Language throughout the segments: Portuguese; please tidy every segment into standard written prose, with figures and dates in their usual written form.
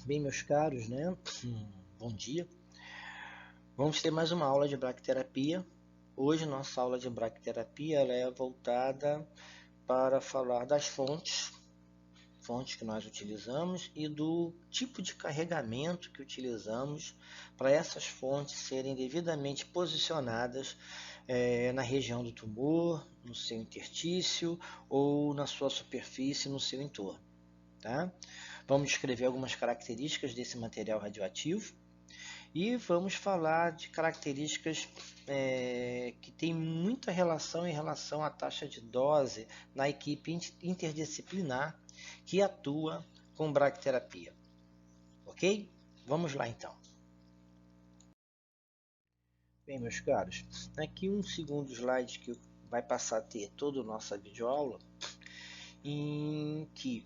Bem, meus caros, né? Bom dia. Vamos ter mais uma aula de bracterapia. Hoje, nossa aula de bracterapia ela é voltada para falar das fontes que nós utilizamos e do tipo de carregamento que utilizamos para essas fontes serem devidamente posicionadas na região do tumor, no seu interstício ou na sua superfície, no seu entorno. Tá? Vamos descrever algumas características desse material radioativo e vamos falar de características que têm muita relação em relação à taxa de dose na equipe interdisciplinar que atua com bracterapia. Ok? Vamos lá então. Bem, meus caros, aqui um segundo slide que vai passar a ter toda a nossa videoaula, em que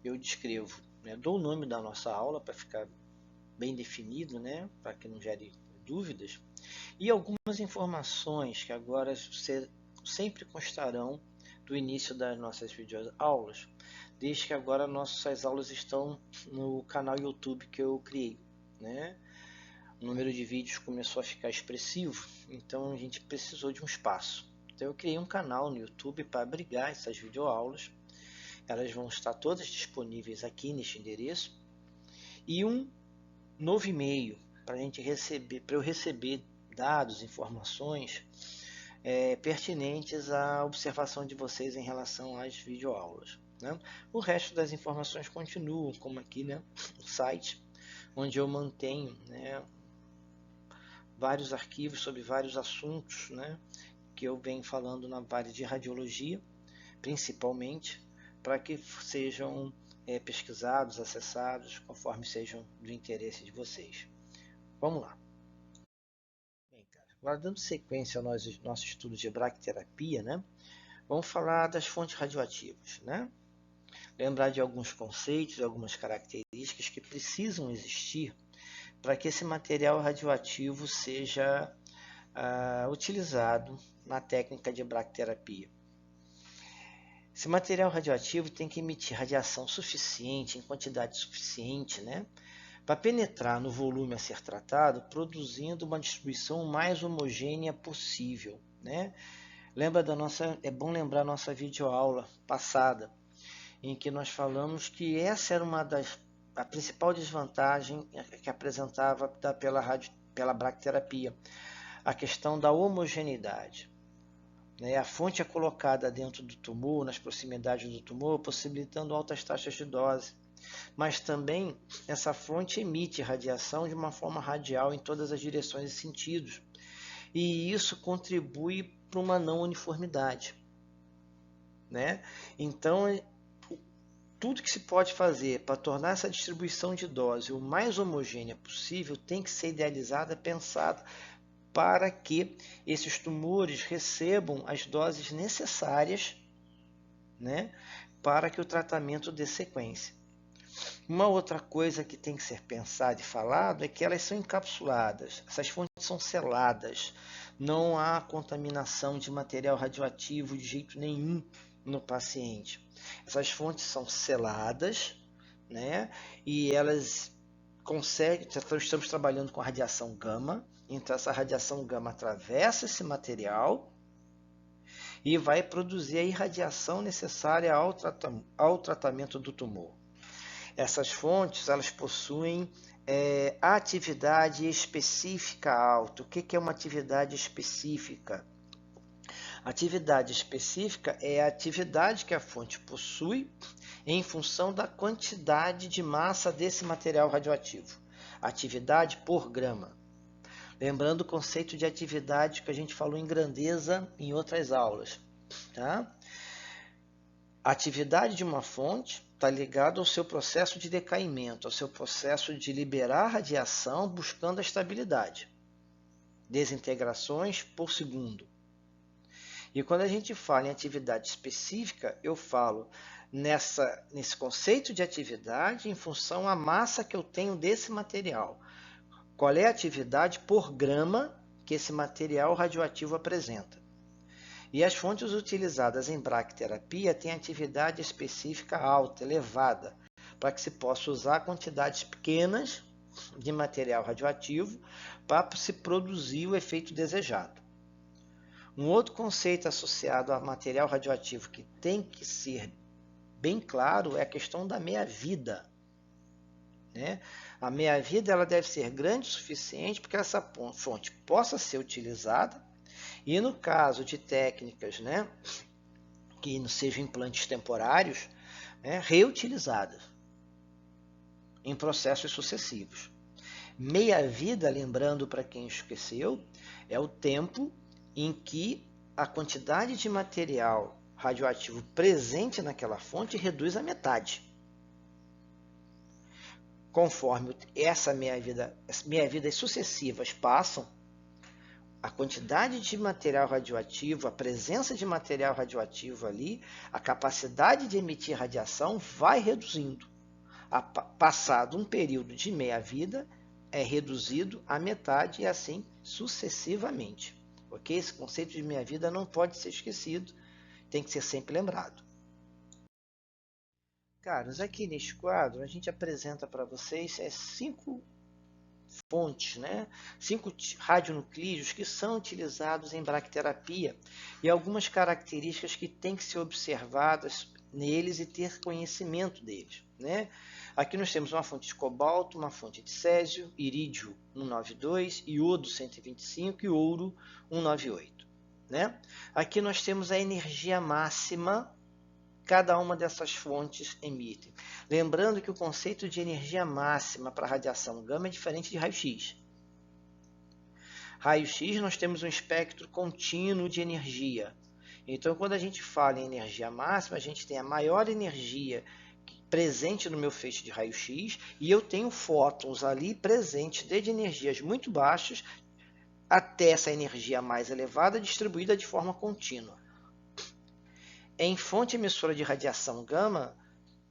eu descrevo, dou o nome da nossa aula para ficar bem definido, para que não gere dúvidas, e algumas informações que agora sempre constarão do início das nossas videoaulas, desde que agora nossas aulas estão no canal YouTube que eu criei. O número de vídeos começou a ficar expressivo, então a gente precisou de um espaço. Então eu criei um canal no YouTube para abrigar essas videoaulas. Elas vão estar todas disponíveis aqui neste endereço. E um novo e-mail para eu receber dados, informações pertinentes à observação de vocês em relação às videoaulas. O resto das informações continuam, como aqui no site, onde eu mantenho vários arquivos sobre vários assuntos que eu venho falando na área de radiologia, principalmente, para que sejam pesquisados, acessados, conforme sejam do interesse de vocês. Vamos lá. Bem, cara, agora dando sequência ao nosso estudo de bracterapia, vamos falar das fontes radioativas. Lembrar de alguns conceitos, algumas características que precisam existir para que esse material radioativo seja utilizado na técnica de bracterapia. Esse material radioativo tem que emitir radiação suficiente, em quantidade suficiente, para penetrar no volume a ser tratado, produzindo uma distribuição mais homogênea possível. É bom lembrar a nossa videoaula passada, em que nós falamos que essa era a principal desvantagem que apresentava pela bracterapia, a questão da homogeneidade. A fonte é colocada dentro do tumor, nas proximidades do tumor, possibilitando altas taxas de dose. Mas também essa fonte emite radiação de uma forma radial em todas as direções e sentidos. E isso contribui para uma não uniformidade. Então, tudo que se pode fazer para tornar essa distribuição de dose o mais homogênea possível tem que ser idealizada, pensada, para que esses tumores recebam as doses necessárias para que o tratamento dê sequência. Uma outra coisa que tem que ser pensado e falado é que elas são encapsuladas, essas fontes são seladas, não há contaminação de material radioativo de jeito nenhum no paciente. Essas fontes são seladas, e elas conseguem, estamos trabalhando com a radiação gama, então essa radiação gama atravessa esse material e vai produzir a irradiação necessária ao tratamento do tumor. Essas fontes elas possuem atividade específica alta. O que é uma atividade específica? Atividade específica é a atividade que a fonte possui em função da quantidade de massa desse material radioativo. Atividade por grama. Lembrando o conceito de atividade que a gente falou em grandeza em outras aulas. A atividade de uma fonte está ligada ao seu processo de decaimento, ao seu processo de liberar radiação buscando a estabilidade. Desintegrações por segundo. E quando a gente fala em atividade específica, eu falo nesse conceito de atividade em função à massa que eu tenho desse material. Qual é a atividade por grama que esse material radioativo apresenta? E as fontes utilizadas em bracterapia têm atividade específica alta, elevada, para que se possa usar quantidades pequenas de material radioativo para se produzir o efeito desejado. Um outro conceito associado a material radioativo que tem que ser bem claro é a questão da meia-vida. Né? A meia-vida ela deve ser grande o suficiente para que essa fonte possa ser utilizada e, no caso de técnicas, né, que não sejam implantes temporários, né, reutilizadas em processos sucessivos. Meia-vida, lembrando para quem esqueceu, é o tempo em que a quantidade de material radioativo presente naquela fonte reduz à metade. Conforme essas meia-vidas sucessivas passam, a quantidade de material radioativo, a presença de material radioativo ali, a capacidade de emitir radiação vai reduzindo. Passado um período de meia-vida, é reduzido à metade e assim sucessivamente. Ok? Esse conceito de meia-vida não pode ser esquecido, tem que ser sempre lembrado. Caros, aqui neste quadro a gente apresenta para vocês 5 fontes, né? 5 radionuclídeos que são utilizados em bracterapia e algumas características que têm que ser observadas neles e ter conhecimento deles, né? Aqui nós temos uma fonte de cobalto, uma fonte de césio, irídio 192, iodo 125 e ouro 198, né? Aqui nós temos a energia máxima cada uma dessas fontes emite. Lembrando que o conceito de energia máxima para radiação gama é diferente de raio-x. Raio-x nós temos um espectro contínuo de energia. Então, quando a gente fala em energia máxima, a gente tem a maior energia presente no meu feixe de raio-x e eu tenho fótons ali presentes desde energias muito baixas até essa energia mais elevada distribuída de forma contínua. Em fonte emissora de radiação gama,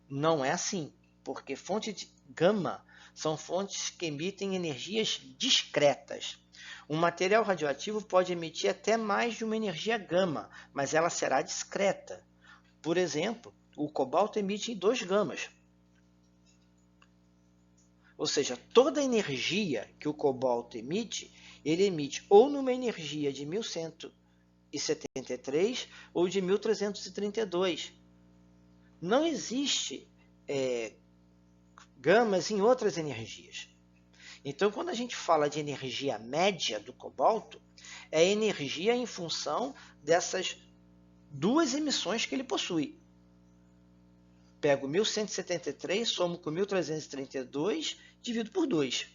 não é assim, porque fontes de gama são fontes que emitem energias discretas. Um material radioativo pode emitir até mais de uma energia gama, mas ela será discreta. Por exemplo, o cobalto emite 2 gamas. Ou seja, toda a energia que o cobalto emite, ele emite ou numa energia de 1173 ou de 1332. Não existe gamas em outras energias. Então, quando a gente fala de energia média do cobalto, é energia em função dessas 2 emissões que ele possui. Pego 1173, somo com 1332, divido por 2.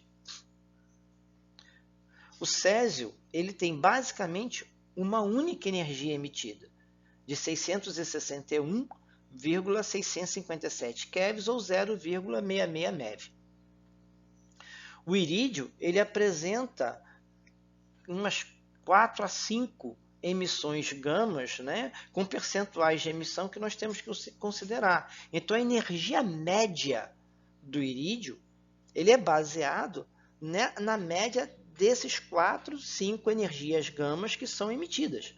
O césio ele tem basicamente uma única energia emitida, de 661,657 keV ou 0,66 MeV. O irídio ele apresenta umas 4 a 5 emissões gamas, né, com percentuais de emissão que nós temos que considerar. Então, a energia média do irídio ele é baseado, né, na média desses 4, 5 energias gamas que são emitidas.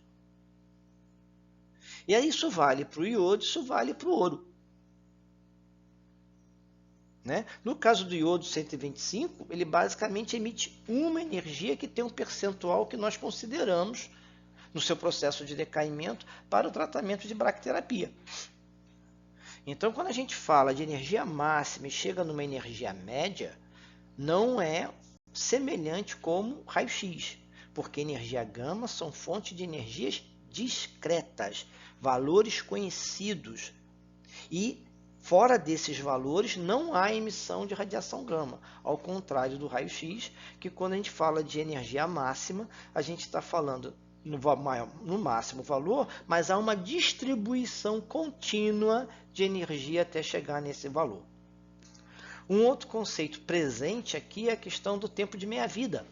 E aí isso vale para o iodo, isso vale para o ouro. Né? No caso do iodo 125, ele basicamente emite uma energia que tem um percentual que nós consideramos no seu processo de decaimento para o tratamento de bracterapia. Então, quando a gente fala de energia máxima e chega numa energia média, não é semelhante como raio-x, porque energia gama são fontes de energias discretas, valores conhecidos. E fora desses valores não há emissão de radiação gama, ao contrário do raio-x, que quando a gente fala de energia máxima, a gente está falando no máximo valor, mas há uma distribuição contínua de energia até chegar nesse valor. Um outro conceito presente aqui é a questão do tempo de meia-vida,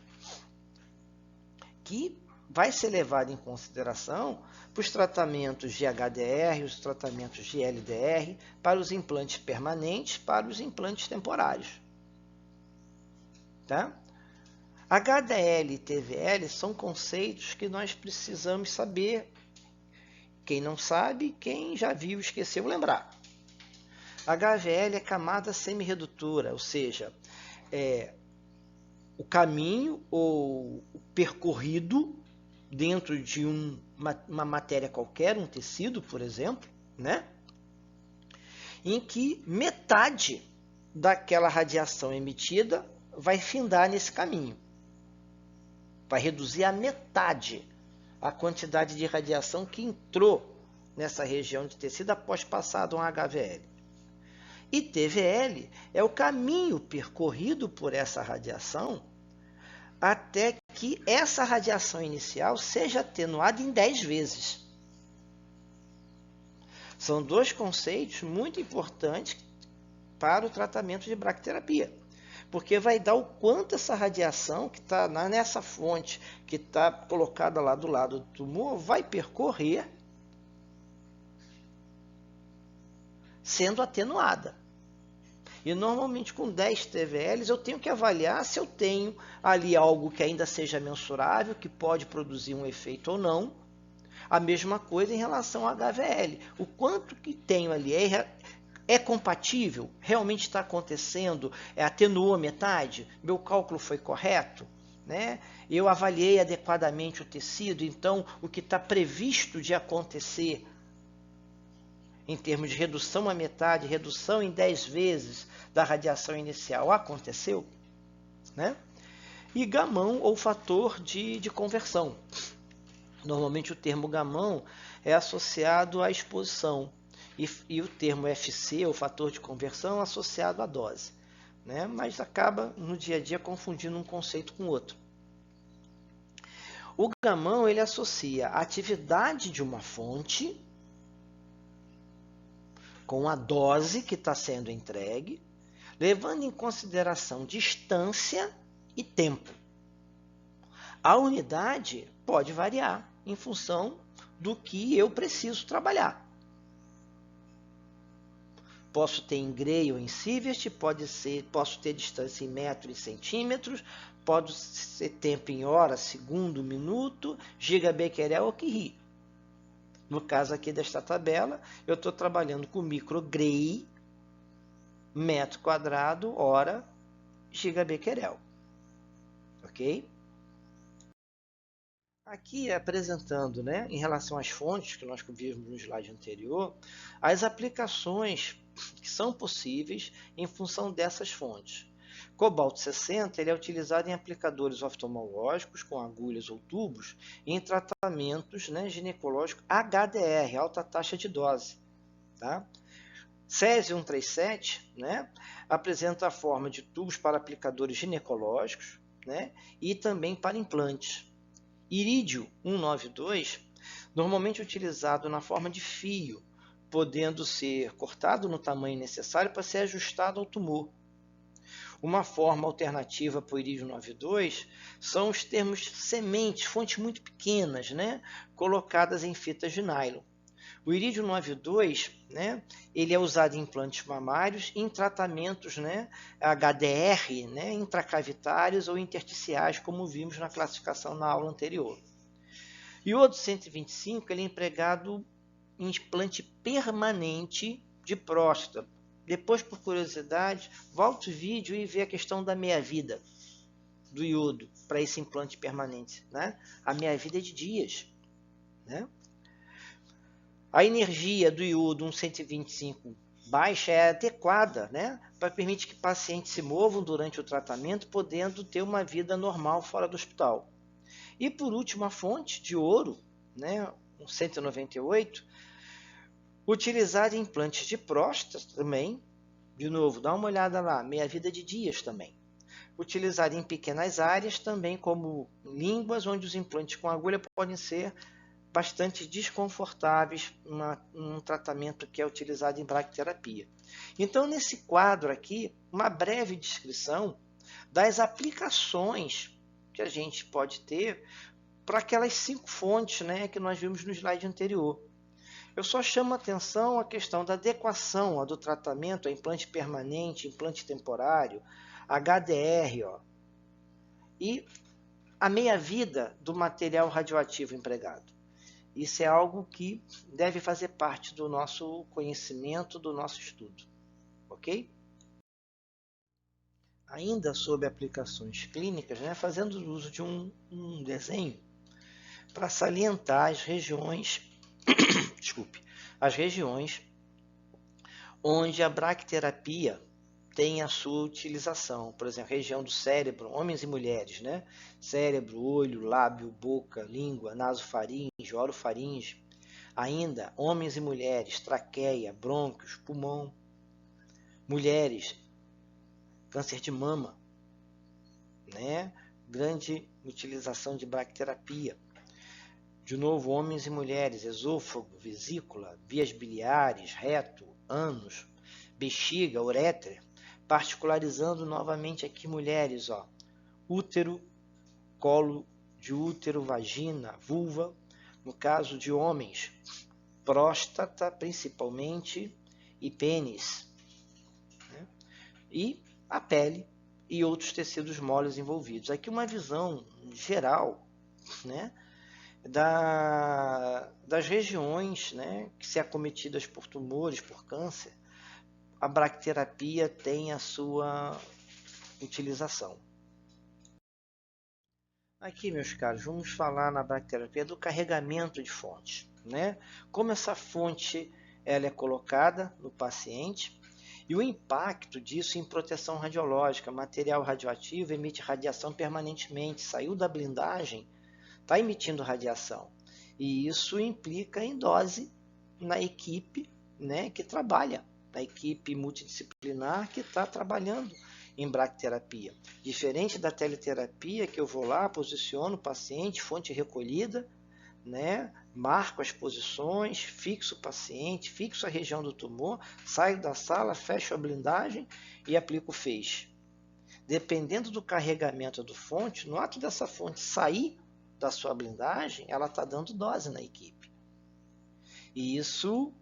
que vai ser levado em consideração para os tratamentos de HDR, os tratamentos de LDR, para os implantes permanentes, para os implantes temporários. Tá? HDL e TVL são conceitos que nós precisamos saber. Quem não sabe, quem já viu, esqueceu, lembrar. HVL é camada semi-redutora, ou seja, o caminho ou o percorrido dentro de uma matéria qualquer, um tecido, por exemplo, né? Em que metade daquela radiação emitida vai findar nesse caminho. Vai reduzir a metade a quantidade de radiação que entrou nessa região de tecido após passar um HVL. E TVL é o caminho percorrido por essa radiação até que essa radiação inicial seja atenuada em 10 vezes. São dois conceitos muito importantes para o tratamento de bracterapia, porque vai dar o quanto essa radiação que está nessa fonte, que está colocada lá do lado do tumor, vai percorrer sendo atenuada. E normalmente com 10 TVLs eu tenho que avaliar se eu tenho ali algo que ainda seja mensurável, que pode produzir um efeito ou não. A mesma coisa em relação ao HVL. O quanto que tenho ali é compatível? Realmente está acontecendo? Atenuou a metade? Meu cálculo foi correto? Né? Eu avaliei adequadamente o tecido, então o que está previsto de acontecer em termos de redução à metade, redução em 10 vezes da radiação inicial, aconteceu? Né? E gamão ou fator de conversão. Normalmente o termo gamão é associado à exposição e o termo FC, o fator de conversão, associado à dose. Né? Mas acaba no dia a dia confundindo um conceito com outro. O gamão ele associa a atividade de uma fonte com a dose que está sendo entregue, levando em consideração distância e tempo. A unidade pode variar em função do que eu preciso trabalhar. Posso ter em Gray ou em Sievert, posso ter distância em metros e centímetros, pode ser tempo em hora, segundo, minuto, gigabecquerel ou Curie. No caso aqui desta tabela, eu estou trabalhando com microgray, metro quadrado, hora, gigabecquerel. Ok? Aqui apresentando, né, em relação às fontes que nós vimos no slide anterior, as aplicações que são possíveis em função dessas fontes. Cobalto 60 ele é utilizado em aplicadores oftalmológicos com agulhas ou tubos e em tratamentos, né, ginecológicos HDR, alta taxa de dose. Tá? Césio 137, né, apresenta a forma de tubos para aplicadores ginecológicos, né, e também para implantes. Irídio 192, normalmente utilizado na forma de fio, podendo ser cortado no tamanho necessário para ser ajustado ao tumor. Uma forma alternativa para o irídio 92 são os termos sementes, fontes muito pequenas, né, colocadas em fitas de nylon. O irídio 92, né, ele é usado em implantes mamários e em tratamentos, né, HDR, né, intracavitários ou intersticiais, como vimos na classificação na aula anterior. E o outro 125 ele é empregado em implante permanente de próstata. Depois, por curiosidade, volta o vídeo e vê a questão da meia-vida do iodo para esse implante permanente. Né? A meia-vida é de dias. Né? A energia do iodo 125 baixa é adequada, né? Para permitir que pacientes se movam durante o tratamento, podendo ter uma vida normal fora do hospital. E por último, a fonte de ouro, né? 198, utilizada em implantes de próstata também. De novo, dá uma olhada lá, meia-vida de dias também. Utilizada em pequenas áreas também, como línguas, onde os implantes com agulha podem ser bastante desconfortáveis num tratamento que é utilizado em bracterapia. Então, nesse quadro aqui, uma breve descrição das aplicações que a gente pode ter para aquelas 5 fontes, né, que nós vimos no slide anterior. Eu só chamo a atenção a questão da adequação do tratamento a implante permanente, implante temporário, HDR, ó, e a meia-vida do material radioativo empregado. Isso é algo que deve fazer parte do nosso conhecimento, do nosso estudo. ok? Ainda sobre aplicações clínicas, né, fazendo uso de um desenho para salientar as regiões, desculpe, as regiões onde a bracterapia tem a sua utilização. Por exemplo, região do cérebro, homens e mulheres, né? Cérebro, olho, lábio, boca, língua, nasofaringe, orofaringe. Ainda, homens e mulheres, traqueia, brônquios, pulmão. Mulheres, câncer de mama, né? Grande utilização de bracterapia. De novo, homens e mulheres, esôfago, vesícula, vias biliares, reto, ânus, bexiga, uretra. Particularizando novamente aqui mulheres, ó, útero, colo de útero, vagina, vulva. No caso de homens, próstata principalmente e pênis, né? E a pele e outros tecidos moles envolvidos. Aqui uma visão geral, né, das regiões, né, que se acometidas por tumores, por câncer, a bracterapia tem a sua utilização. Aqui, meus caros, vamos falar na bracterapia do carregamento de fonte, né? Como essa fonte ela é colocada no paciente e o impacto disso em proteção radiológica. Material radioativo emite radiação permanentemente, saiu da blindagem, está emitindo radiação. E isso implica em dose na equipe, né, que trabalha, na equipe multidisciplinar que está trabalhando em bracterapia. Diferente da teleterapia, que eu vou lá, posiciono o paciente, fonte recolhida, né, marco as posições, fixo o paciente, fixo a região do tumor, saio da sala, fecho a blindagem e aplico o feixe. Dependendo do carregamento da fonte, no ato dessa fonte sair da sua blindagem, ela está dando dose na equipe. E isso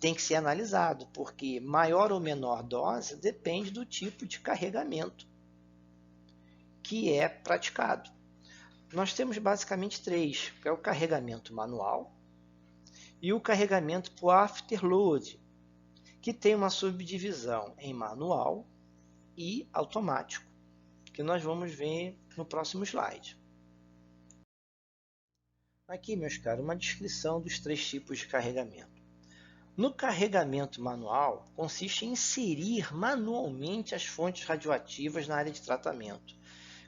tem que ser analisado, porque maior ou menor dose depende do tipo de carregamento que é praticado. Nós temos basicamente três, que é o carregamento manual e o carregamento por afterload, que tem uma subdivisão em manual e automático, que nós vamos ver no próximo slide. Aqui, meus caros, uma descrição dos três tipos de carregamento. No carregamento manual, consiste em inserir manualmente as fontes radioativas na área de tratamento.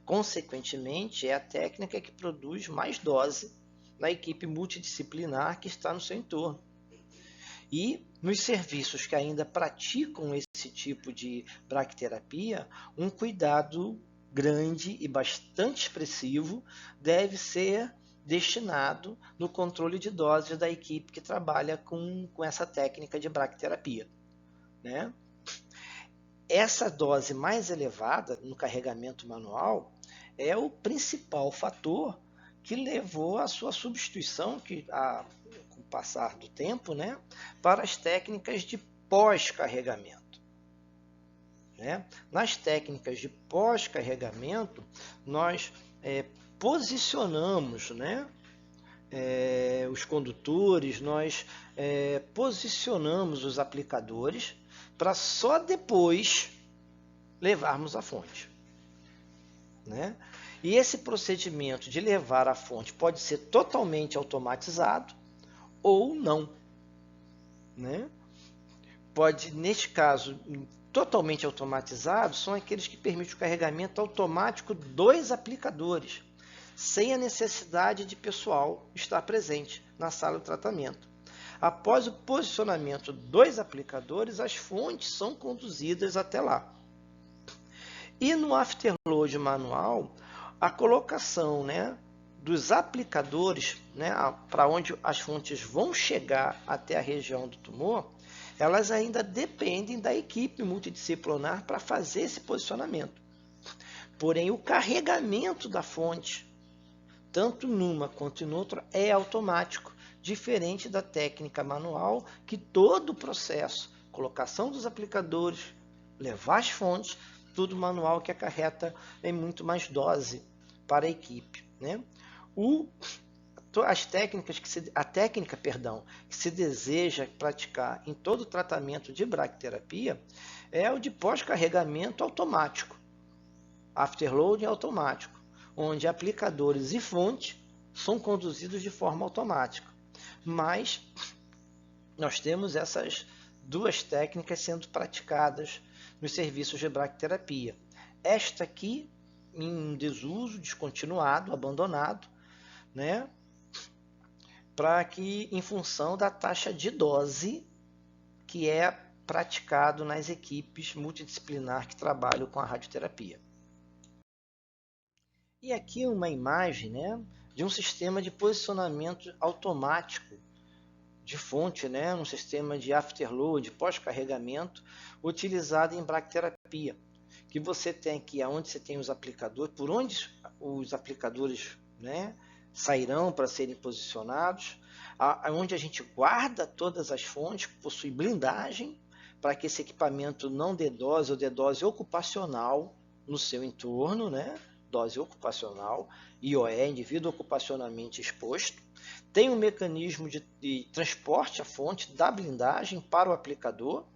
Consequentemente, é a técnica que produz mais dose na equipe multidisciplinar que está no seu entorno. E nos serviços que ainda praticam esse tipo de bracterapia, um cuidado grande e bastante expressivo deve ser destinado no controle de doses da equipe que trabalha com essa técnica de bracterapia, né? Essa dose mais elevada no carregamento manual é o principal fator que levou à sua substituição, com o passar do tempo, né, para as técnicas de pós-carregamento, né? Nas técnicas de pós-carregamento, nós posicionamos, né, os condutores, nós posicionamos os aplicadores para só depois levarmos a fonte, né? E esse procedimento de levar a fonte pode ser totalmente automatizado ou não, né? Pode, neste caso, totalmente automatizado, são aqueles que permitem o carregamento automático dos aplicadores, sem a necessidade de pessoal estar presente na sala de tratamento. Após o posicionamento dos aplicadores, as fontes são conduzidas até lá. E no afterload manual, a colocação, né, dos aplicadores, né, para onde as fontes vão chegar até a região do tumor, elas ainda dependem da equipe multidisciplinar para fazer esse posicionamento. Porém, o carregamento da fonte, tanto numa quanto em outra, é automático, diferente da técnica manual, que todo o processo, colocação dos aplicadores, levar as fontes, tudo manual, que acarreta em muito mais dose para a equipe, né? a técnica, que se deseja praticar em todo tratamento de bracterapia é o de pós-carregamento automático, afterloading automático, onde aplicadores e fonte são conduzidos de forma automática. Mas nós temos essas duas técnicas sendo praticadas nos serviços de bracterapia. Esta aqui em desuso, descontinuado, abandonado, né? Para que, em função da taxa de dose que é praticado nas equipes multidisciplinar que trabalham com a radioterapia. E aqui uma imagem, né, de um sistema de posicionamento automático de fonte, né, um sistema de afterload, pós-carregamento, utilizado em bracterapia, que você tem aqui onde você tem os aplicadores, por onde os aplicadores, né, sairão para serem posicionados, onde a gente guarda todas as fontes, possui blindagem para que esse equipamento não dê dose ou dê dose ocupacional no seu entorno, né? Dose ocupacional, IOE, indivíduo ocupacionalmente exposto. Tem um mecanismo de transporte à fonte da blindagem para o aplicador,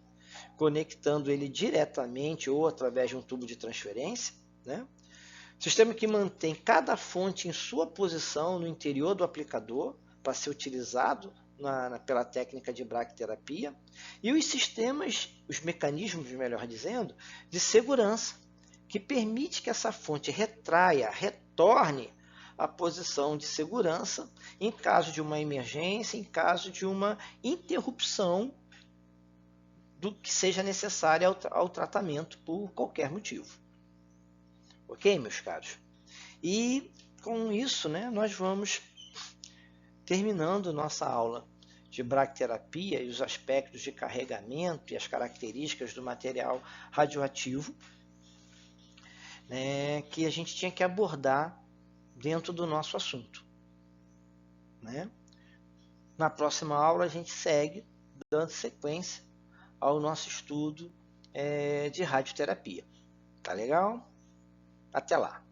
conectando ele diretamente ou através de um tubo de transferência, né? Sistema que mantém cada fonte em sua posição no interior do aplicador para ser utilizado pela técnica de bracterapia, e os sistemas, os mecanismos, melhor dizendo, de segurança, que permite que essa fonte retorne à posição de segurança em caso de uma emergência, em caso de uma interrupção do que seja necessário ao tratamento por qualquer motivo. Ok, meus caros? E com isso, né, nós vamos terminando nossa aula de bracterapia e os aspectos de carregamento e as características do material radioativo, né, que a gente tinha que abordar dentro do nosso assunto, né? Na próxima aula a gente segue dando sequência ao nosso estudo de radioterapia. Tá legal? Até lá!